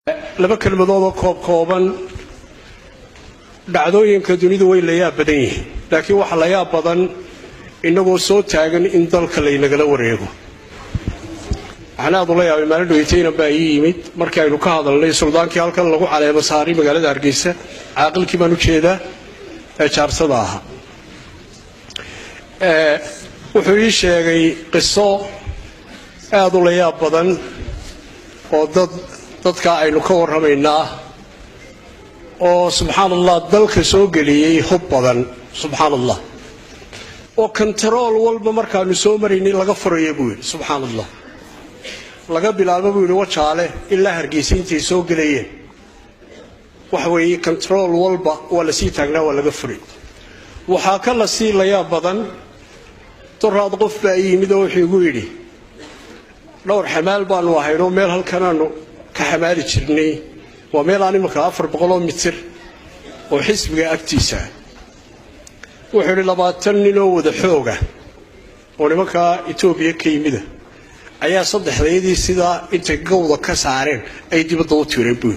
laba kalmadood oo kooban dhacdooyinka dunidu way la yaab badan yihiin laakiin waxa la yaab badan inagoo soo taagan in dalka la inaga wareego waxna aad u leeyahay maalin dhaweytayna baa yimid markii aynu ka hadalnay suldaankii halkan lagu caleebo saaray magaalada Hargeysa caaqilkii baan u jeedaa ee jaarsada ah wuxuu ii sheegay qiso aad u la yaab badan oo dadka aynu ka warramaynaa oo subxaanallah dalka soo galiyay hub badan subxaanallah oo control walba markaanu soo maraynay laga furayo buu subxaanallah laga bilaabo buu wajaale ilaa Hargeysa intay soo galayeen waxa weeye control walba wala si taagnaa wala laga furay waxa kala si la yaab badan turaad qof baa yimid oo wuxuu igu yiri dhowr xamaal baan wahaynoo meel halkan aanu ka xamaali jirnay waa meel aan imika 400 mitir oo xisbiga agtiisa wuxuu 20 nin oo wada xooga oo nimanka Itoobiya ka yimid ayaa saddexdeedii sida intay gowda ka saareen ay dibadda u tireen buu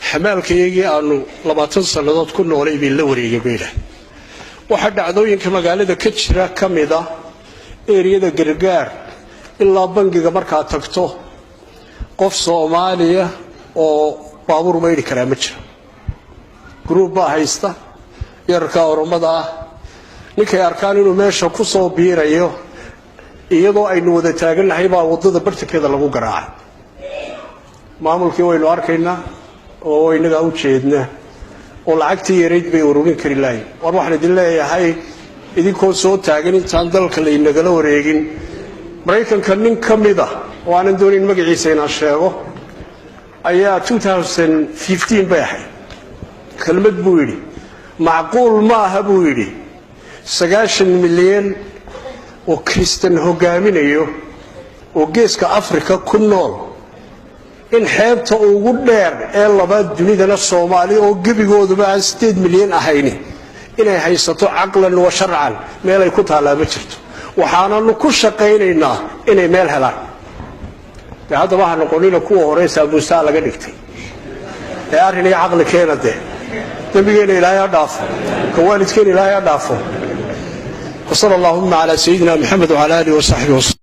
xamaalkayagii aanu 20 sanadood ku noolay bil la wareegay beela waxa dhacdooyinka magaalada ka jira kamida eeriyada gargaar ilaa bangiga marka tagto qof Soomaaliya oo baabuur meeyri kara ma jiro group baa haysta yarka oromada ninkay arkaan inuu meesha ku soo biirayo iyadoo aynu wada taaganahay baa wadada bartikeeda lagu garaacay maamulkii waynu arkaynaa oo inaga u jeedna oo lacagtii yareed bay ururin kari lahayn war waxaan idin leeyahay idinkoo soo taagan intaan dalka la inaga wareegin Mareykanka nin kamida oo aan doonin magaciisa inaan sheego ayaa 2015 bay ahayd kelmad buu yiri macquul ma aha buu yiri 90 milyan oo Kristan hogaaminayo oo geeska Afrika ku nool in xeebta ugu dheer ee labaad dunida Soomaaliya oo gabigooduba aan 8 milyan ahayn inay haysato aqlan iyo sharcan meel ay ku taalaaba jirto waxaanu ku shaqaynaynaa inay meel helaan hadda waxaan noqonina kuwa horeysa buusaa laga dhigtay ee arrin ay aqli keenade nabigeena ilaahay dhaafo ka waalidkeena ilaahay dhaafo sallallahu alayhi wa sallam ala sayyidina Muhammad wa ala alihi wa sahbihi